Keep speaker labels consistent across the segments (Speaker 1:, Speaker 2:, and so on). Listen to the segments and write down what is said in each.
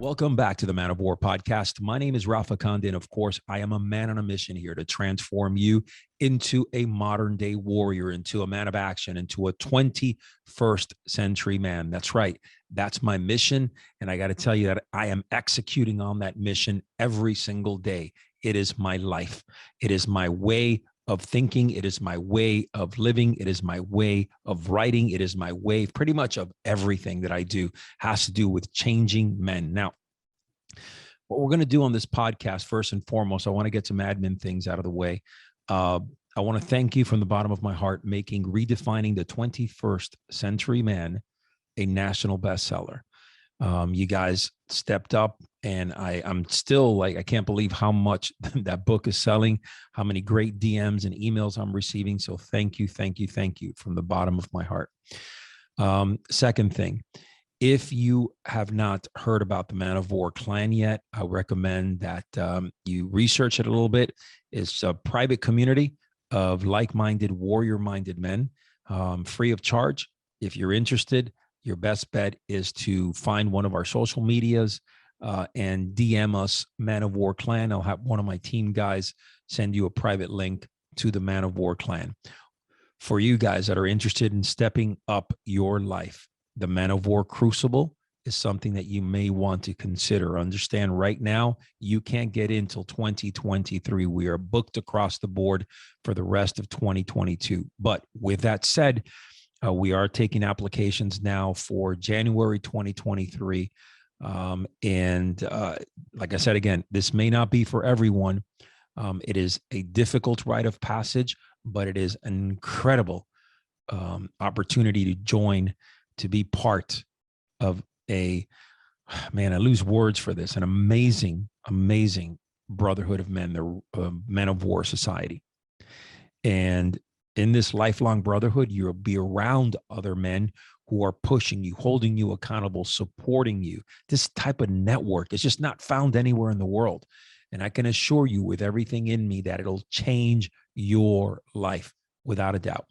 Speaker 1: Welcome back to the Man of War podcast. My name is Rafa, Conde, and of course, I am a man on a mission here to transform you into a modern day warrior, into a man of action, into a 21st century man. That's right. That's my mission. And I got to tell you that I am executing on that mission every single day. It is my life. It is my way of thinking. It is my way of living. It is my way of writing. It is my way, pretty much of everything that I do has to do with changing men. Now, what we're going to do on this podcast, first and foremost, I want to get some admin things out of the way. I want to thank you from the bottom of my heart, making Redefining the 21st Century Man a national bestseller. You guys stepped up, and I'm still like, I can't believe how much that book is selling, how many great DMs and emails I'm receiving. So thank you from the bottom of my heart. Second thing, if you have not heard about the Man of War clan yet, I recommend that you research it a little bit. It's a private community of like-minded, warrior-minded men, free of charge. If you're interested, your best bet is to find one of our social medias and DM us, Man of War Clan. I'll have one of my team guys send you a private link to the Man of War Clan. For you guys that are interested in stepping up your life, the Man of War Crucible is something that you may want to consider. Understand right now, you can't get in till 2023. We are booked across the board for the rest of 2022. But with that said, we are taking applications now for January 2023. Like I said, again, this may not be for everyone. It is a difficult rite of passage, but it is an incredible opportunity to join, to be part of I lose words for this, an amazing, amazing brotherhood of men, the Men of War Society. And in this lifelong brotherhood, you'll be around other men who are pushing you, holding you accountable, supporting you. This type of network is just not found anywhere in the world. And I can assure you with everything in me that it'll change your life without a doubt.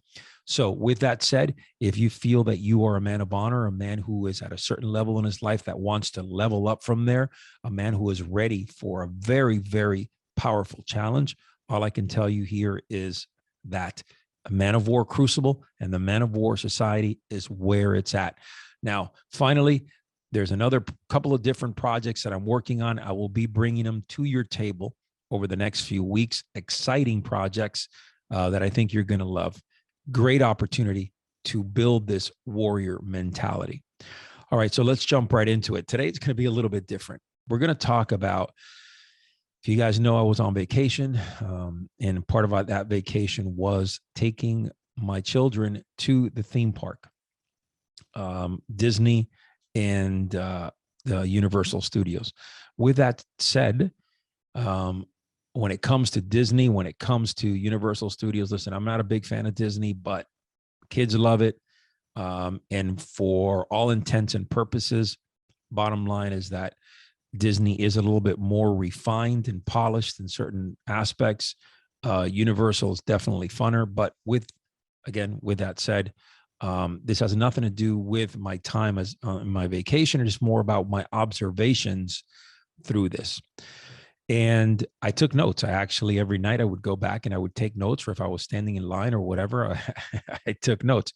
Speaker 1: So with that said, if you feel that you are a man of honor, a man who is at a certain level in his life that wants to level up from there, a man who is ready for a very, very powerful challenge, all I can tell you here is that a Man of War Crucible and the Man of War Society is where it's at. Now, finally, there's another couple of different projects that I'm working on. I will be bringing them to your table over the next few weeks. Exciting projects that I think you're going to love. Great opportunity to build this warrior mentality. All right, so let's jump right into it. Today, it's going to be a little bit different. We're going to talk about, if you guys know, I was on vacation, and part of that vacation was taking my children to the theme park, Disney and the Universal Studios. With that said, when it comes to Disney, when it comes to Universal Studios, listen, I'm not a big fan of Disney, but kids love it. And for all intents and purposes, bottom line is that Disney is a little bit more refined and polished in certain aspects. Universal is definitely funner, but with that said, this has nothing to do with my time as my vacation. It is more about my observations through this. And I took notes. I actually, every night I would go back and I would take notes, or if I was standing in line or whatever, I took notes.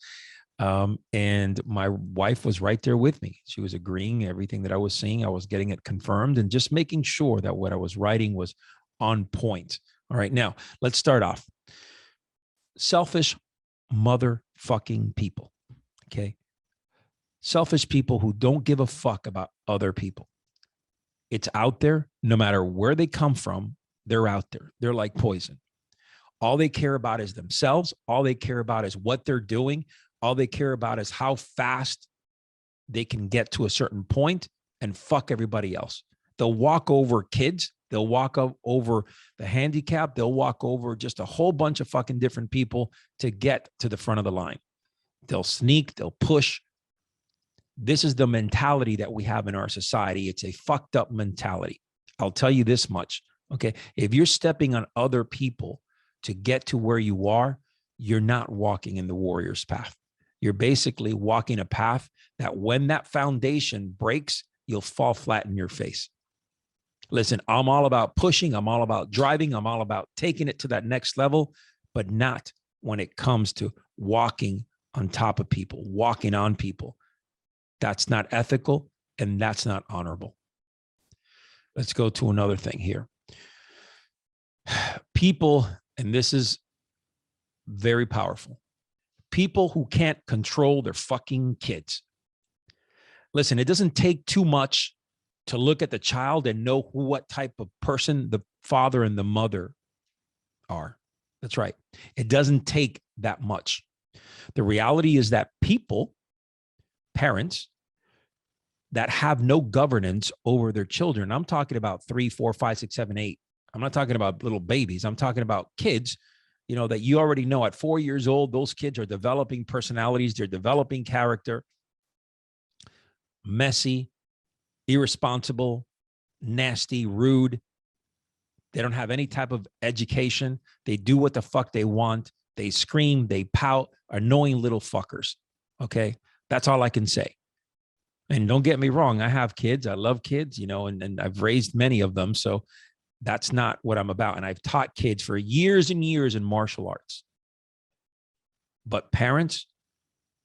Speaker 1: And my wife was right there with me. She was agreeing everything that I was seeing. I was getting it confirmed and just making sure that what I was writing was on point. All right, now let's start off. Selfish motherfucking people. Okay. Selfish people who don't give a fuck about other people. It's out there. No matter where they come from, they're out there. They're like poison. All they care about is themselves. All they care about is what they're doing. All they care about is how fast they can get to a certain point and fuck everybody else. They'll walk over kids. They'll walk over the handicapped. They'll walk over just a whole bunch of fucking different people to get to the front of the line. They'll sneak. They'll push. This is the mentality that we have in our society. It's a fucked up mentality. I'll tell you this much. Okay. If you're stepping on other people to get to where you are, you're not walking in the warrior's path. You're basically walking a path that when that foundation breaks, you'll fall flat in your face. Listen, I'm all about pushing. I'm all about driving. I'm all about taking it to that next level, but not when it comes to walking on top of people, walking on people. That's not ethical and that's not honorable. Let's go to another thing here. People, and this is very powerful, people who can't control their fucking kids. Listen, it doesn't take too much to look at the child and know what type of person the father and the mother are. That's right. It doesn't take that much. The reality is that people, parents, that have no governance over their children. I'm talking about 3, 4, 5, 6, 7, 8. I'm not talking about little babies. I'm talking about kids, you know, that you already know at 4 years old, those kids are developing personalities. They're developing character, messy, irresponsible, nasty, rude. They don't have any type of education. They do what the fuck they want. They scream, they pout, annoying little fuckers. Okay. That's all I can say. And don't get me wrong, I have kids. I love kids, you know, and I've raised many of them. So that's not what I'm about. And I've taught kids for years and years in martial arts. But parents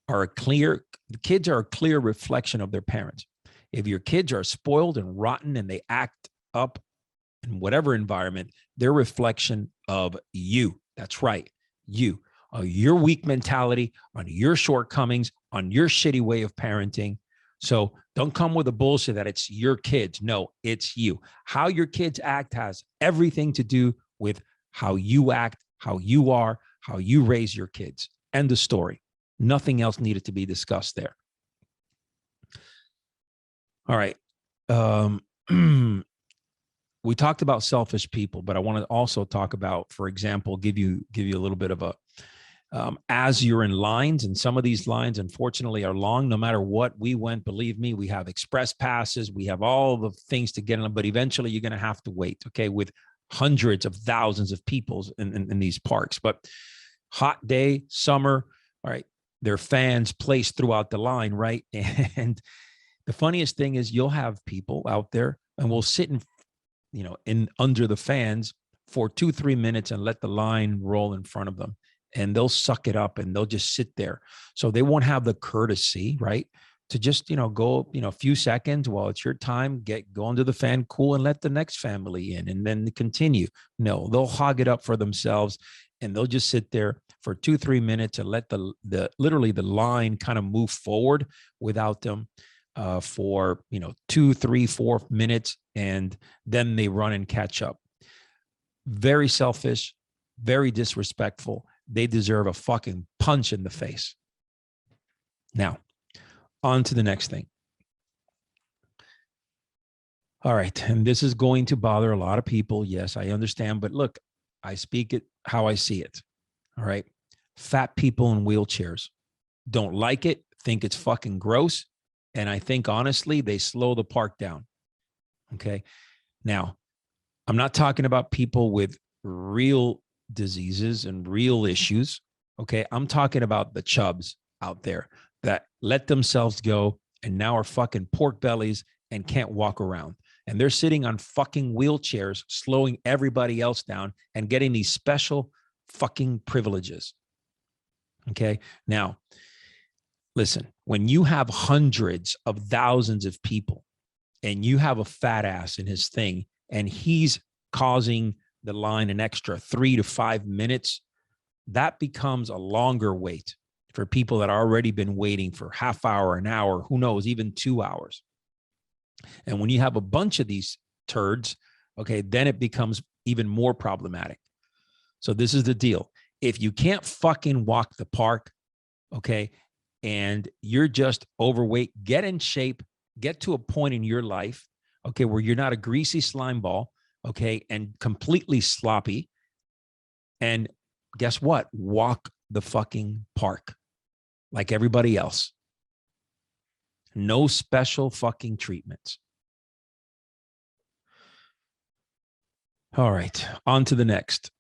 Speaker 1: are the kids are a clear reflection of their parents. If your kids are spoiled and rotten and they act up in whatever environment, they're a reflection of you. That's right. You, your weak mentality, on your shortcomings, on your shitty way of parenting. So don't come with a bullshit that it's your kids. No, it's you. How your kids act has everything to do with how you act, how you are, how you raise your kids. End of story. Nothing else needed to be discussed there. All right. We talked about selfish people, but I want to also talk about, for example, give you a little bit of a, as you're in lines, and some of these lines, unfortunately, are long. No matter what we went, believe me, we have express passes. We have all the things to get in them, but eventually you're going to have to wait, okay, with hundreds of thousands of people in these parks. But hot day, summer, all right, there are fans placed throughout the line, right? And the funniest thing is you'll have people out there and we'll sit in under the fans for 2-3 minutes and let the line roll in front of them. And they'll suck it up and they'll just sit there. So they won't have the courtesy, right, to just, go, a few seconds while it's your time, go under the fan, cool, and let the next family in and then continue. No, they'll hog it up for themselves and they'll just sit there for 2-3 minutes and let literally the line kind of move forward without them for, 2, 3, 4 minutes. And then they run and catch up. Very selfish, very disrespectful. They deserve a fucking punch in the face. Now, on to the next thing. All right. And this is going to bother a lot of people. Yes, I understand. But look, I speak it how I see it. All right. Fat people in wheelchairs don't like it, think it's fucking gross. And I think, honestly, they slow the park down. Okay. Now, I'm not talking about people with real diseases and real issues. Okay. I'm talking about the chubs out there that let themselves go and now are fucking pork bellies and can't walk around. And they're sitting on fucking wheelchairs, slowing everybody else down and getting these special fucking privileges. Okay. Now, listen, when you have hundreds of thousands of people and you have a fat ass in his thing and he's causing the line an extra 3 to 5 minutes, that becomes a longer wait for people that already been waiting for half hour, an hour, who knows, even 2 hours. And when you have a bunch of these turds, okay, then it becomes even more problematic. So this is the deal. If you can't fucking walk the park, okay, and you're just overweight, get in shape, get to a point in your life, okay, where you're not a greasy slime ball, okay, and completely sloppy. And guess what? Walk the fucking park like everybody else. No special fucking treatments. All right, on to the next.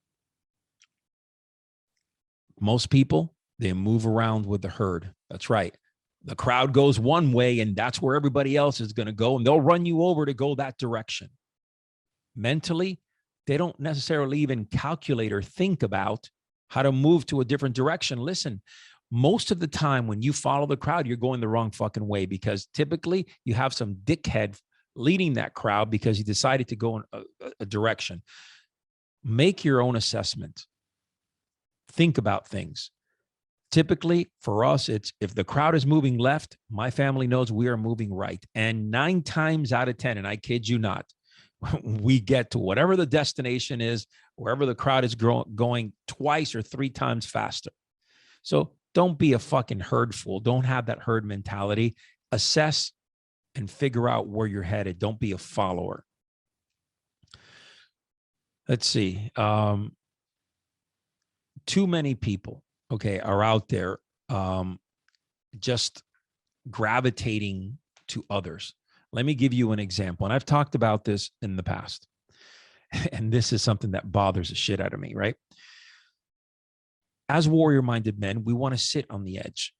Speaker 1: Most people, they move around with the herd. That's right. The crowd goes one way, and that's where everybody else is going to go, and they'll run you over to go that direction. Mentally, they don't necessarily even calculate or think about how to move to a different direction. Listen, most of the time when you follow the crowd, you're going the wrong fucking way, because typically you have some dickhead leading that crowd because he decided to go in a direction. Make your own assessment. Think about things. Typically for us, it's if the crowd is moving left, my family knows we are moving right. And 9 times out of 10, and I kid you not, we get to whatever the destination is, wherever the crowd is going twice or 3 times faster. So don't be a fucking herd fool. Don't have that herd mentality. Assess and figure out where you're headed. Don't be a follower. Let's see. Too many people, okay, are out there just gravitating to others. Let me give you an example. And I've talked about this in the past. And this is something that bothers the shit out of me, right? As warrior-minded men, we want to sit on the edge.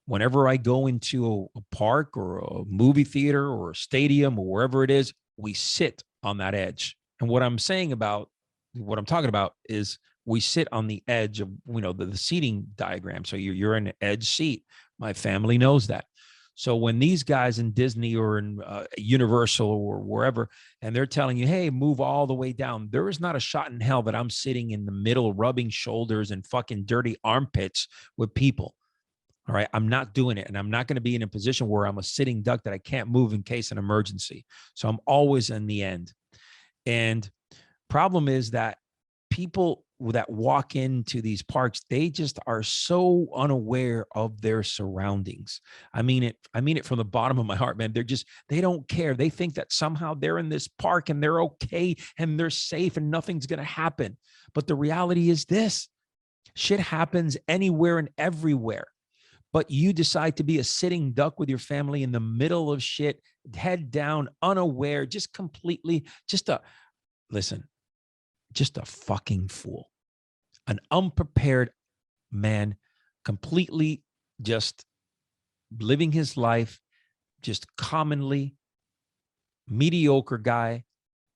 Speaker 1: Whenever I go into a park or a movie theater or a stadium or wherever it is, we sit on that edge. And what I'm talking about is we sit on the edge of, the seating diagram. So you're in an edge seat. My family knows that. So when these guys in Disney or in Universal or wherever, and they're telling you, hey, move all the way down, there is not a shot in hell that I'm sitting in the middle, rubbing shoulders and fucking dirty armpits with people. All right. I'm not doing it. And I'm not going to be in a position where I'm a sitting duck that I can't move in case of an emergency. So I'm always in the end. And problem is that people that walk into these parks, they just are so unaware of their surroundings. I mean it from the bottom of my heart, man. They don't care. They think that somehow they're in this park and they're okay and they're safe and nothing's going to happen. But the reality is this: shit happens anywhere and everywhere. But you decide to be a sitting duck with your family in the middle of shit, head down, unaware, just a fucking fool. An unprepared man, completely just living his life, just commonly mediocre guy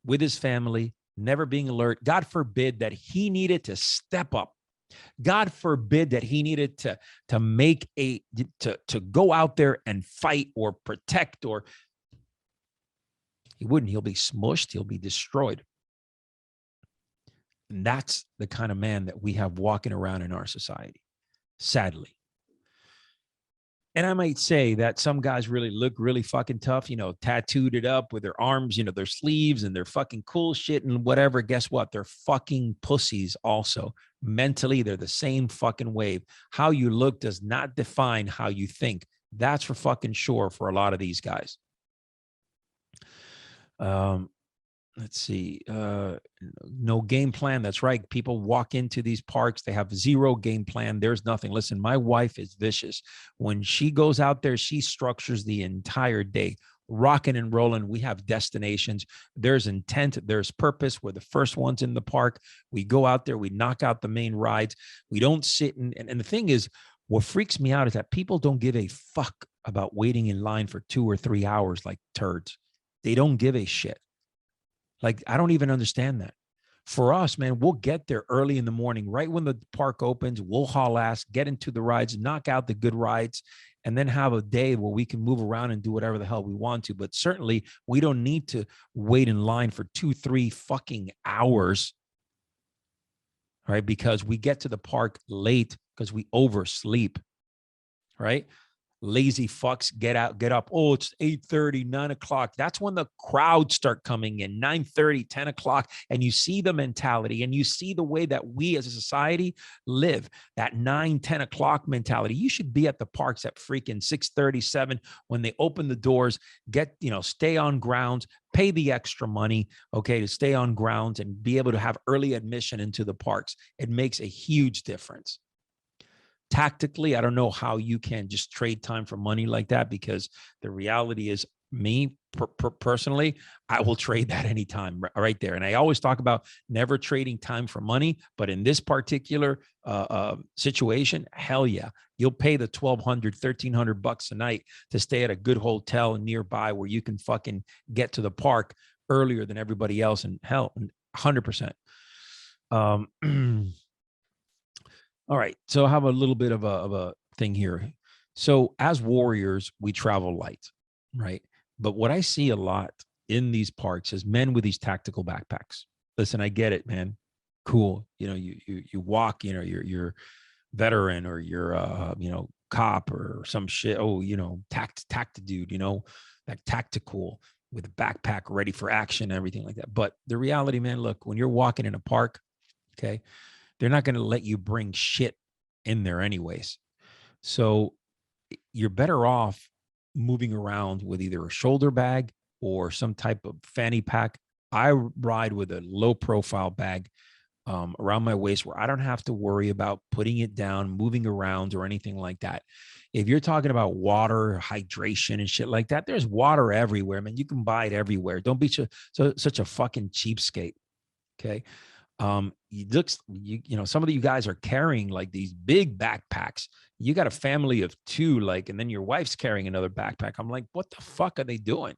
Speaker 1: with his family, never being alert. God forbid that he needed to step up. God forbid that he needed to go out there and fight or protect, or he wouldn't. He'll be smushed. He'll be destroyed. And that's the kind of man that we have walking around in our society, sadly. And I might say that some guys really look really fucking tough, tattooed it up with their arms, their sleeves and their fucking cool shit and whatever. Guess what? They're fucking pussies also. Mentally, they're the same fucking wave. How you look does not define how you think. That's for fucking sure for a lot of these guys. Let's see. No game plan. That's right. People walk into these parks. They have zero game plan. There's nothing. Listen, my wife is vicious. When she goes out there, she structures the entire day, rocking and rolling. We have destinations. There's intent. There's purpose. We're the first ones in the park. We go out there. We knock out the main rides. We don't sit and the thing is, what freaks me out is that people don't give a fuck about waiting in line for 2 or 3 hours like turds. They don't give a shit. Like, I don't even understand that. For us, man, we'll get there early in the morning, right when the park opens. We'll haul ass, get into the rides, knock out the good rides, and then have a day where we can move around and do whatever the hell we want to. But certainly, we don't need to wait in line for 2, 3 fucking hours, right? Because we get to the park late because we oversleep, right? Lazy fucks get up. Oh, it's 8:30, 9 o'clock. That's when the crowds start coming in, 9:30, 10 o'clock. And you see the mentality and you see the way that we as a society live, that 9, 10 o'clock mentality. You should be at the parks at freaking 6:37 when they open the doors, stay on grounds, pay the extra money, okay, to stay on grounds and be able to have early admission into the parks. It makes a huge difference. Tactically, I don't know how you can just trade time for money like that, because the reality is Me personally, I will trade that anytime right there. And I always talk about never trading time for money. But in this particular situation, hell yeah, you'll pay the $1,200, $1,300 a night to stay at a good hotel nearby where you can fucking get to the park earlier than everybody else. And hell, 100%. All right. So I have a little bit of a thing here. So as warriors, we travel light, right? But what I see a lot in these parks is men with these tactical backpacks. Listen, I get it, man. Cool. You know, you walk, you know, you're veteran or you're you know, cop or some shit. Oh, you know, tact dude, you know, that tactical with a backpack ready for action, everything like that. But the reality, man, look, when you're walking in a park, okay, they're not going to let you bring shit in there anyways. So you're better off moving around with either a shoulder bag or some type of fanny pack. I ride with a low profile bag around my waist where I don't have to worry about putting it down, moving around, or anything like that. If you're talking about water, hydration, and shit like that, there's water everywhere, man. You can buy it everywhere. Don't be such a fucking cheapskate. Okay. You know, some of you guys are carrying like these big backpacks. You got a family of two, like, and then your wife's carrying another backpack. I'm like, what the fuck are they doing?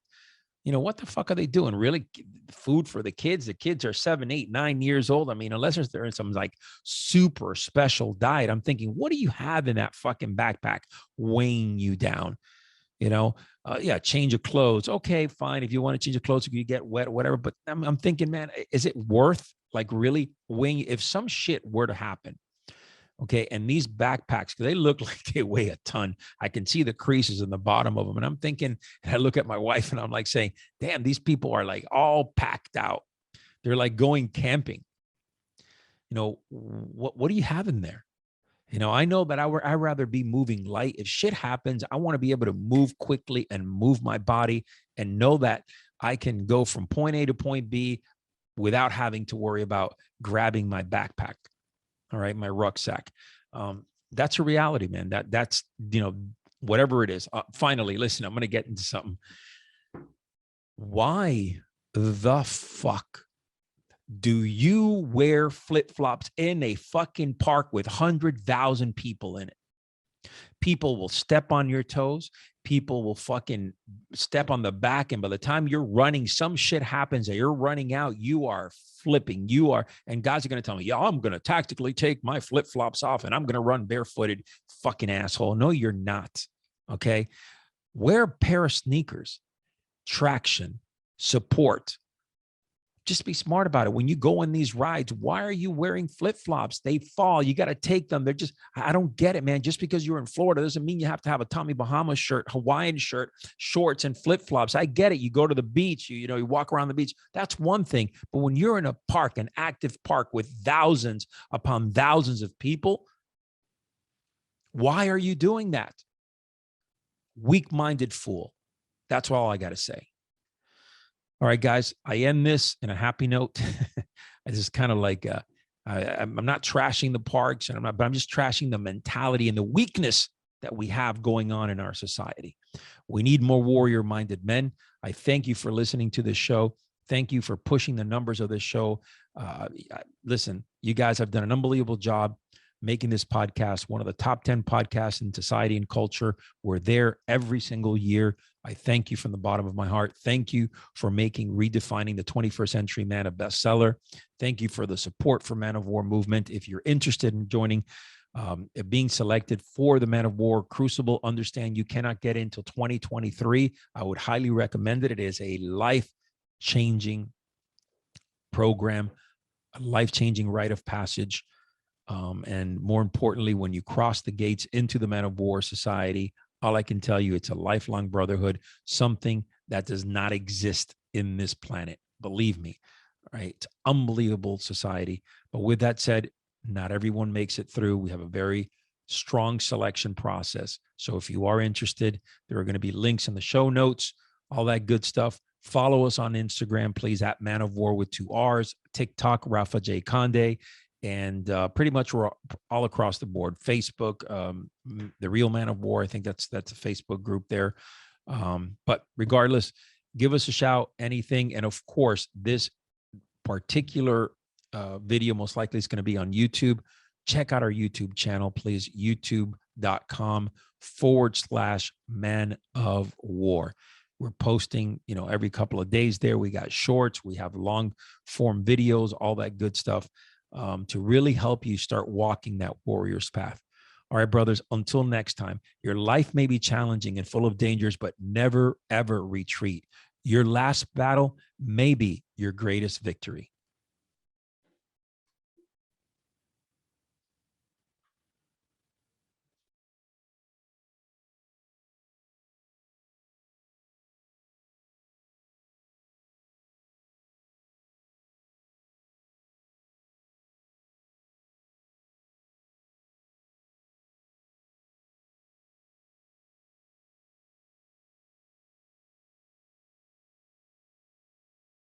Speaker 1: You know, what the fuck are they doing? Really? Food for the kids? The kids are 7, 8, 9 years old. I mean, unless they're in some like super special diet, I'm thinking, what do you have in that fucking backpack weighing you down? You know, yeah, change of clothes. Okay, fine. If you want to change of clothes, if you get wet, whatever. But I'm thinking, man, is it worth like really weighing? If some shit were to happen, okay, and these backpacks, because they look like they weigh a ton. I can see the creases in the bottom of them. And I'm thinking, and I look at my wife and I'm like saying, damn, these people are like all packed out. They're like going camping. You know, what do you have in there? You know, I know that I'd rather be moving light. If shit happens, I want to be able to move quickly and move my body and know that I can go from point A to point B without having to worry about grabbing my backpack. All right, my rucksack. That's a reality, man. That's, you know, whatever it is. Finally, listen, I'm going to get into something. Why the fuck do you wear flip-flops in a fucking park with 100,000 people in it? People will step on your toes. People will fucking step on the back. And by the time you're running, some shit happens that you're running out. You are flipping. And guys are going to tell me, yeah, I'm going to tactically take my flip-flops off and I'm going to run barefooted. Fucking asshole. No, you're not. Okay. Wear a pair of sneakers, traction, support. Just be smart about it. When you go on these rides, why are you wearing flip-flops? They fall. You got to take them. They're just, I don't get it, man. Just because you're in Florida doesn't mean you have to have a Tommy Bahama shirt, Hawaiian shirt, shorts, and flip-flops. I get it. You go to the beach, you walk around the beach. That's one thing. But when you're in a park, an active park with thousands upon thousands of people, why are you doing that? Weak-minded fool. That's all I got to say. All right, guys, I end this in a happy note. I just kind of like, I'm not trashing the parks, and but I'm just trashing the mentality and the weakness that we have going on in our society. We need more warrior-minded men. I thank you for listening to this show. Thank you for pushing the numbers of this show. Listen, you guys have done an unbelievable job making this podcast one of the top 10 podcasts in society and culture. We're there every single year. I thank you from the bottom of my heart. Thank you for making Redefining the 21st Century Man a bestseller. Thank you for the support for Man of War movement. If you're interested in joining, being selected for the Man of War Crucible, understand you cannot get into 2023. I would highly recommend it. It is a life-changing program, a life-changing rite of passage. And more importantly, when you cross the gates into the Man of War Society, all I can tell you, it's a lifelong brotherhood, something that does not exist in this planet. Believe me, right? It's unbelievable society. But with that said, not everyone makes it through. We have a very strong selection process. So if you are interested, there are going to be links in the show notes, all that good stuff. Follow us on Instagram, please, at Man of War with 2 R's, TikTok, Rafa J. Conde. And pretty much we're all across the board. Facebook, the Real Man of War. I think that's a Facebook group there. But regardless, give us a shout, anything. And of course, this particular video most likely is going to be on YouTube. Check out our YouTube channel, please. youtube.com/man of war. We're posting, every couple of days there. We got shorts, we have long form videos, all that good stuff to really help you start walking that warrior's path. All right, brothers, until next time, your life may be challenging and full of dangers, but never, ever retreat. Your last battle may be your greatest victory.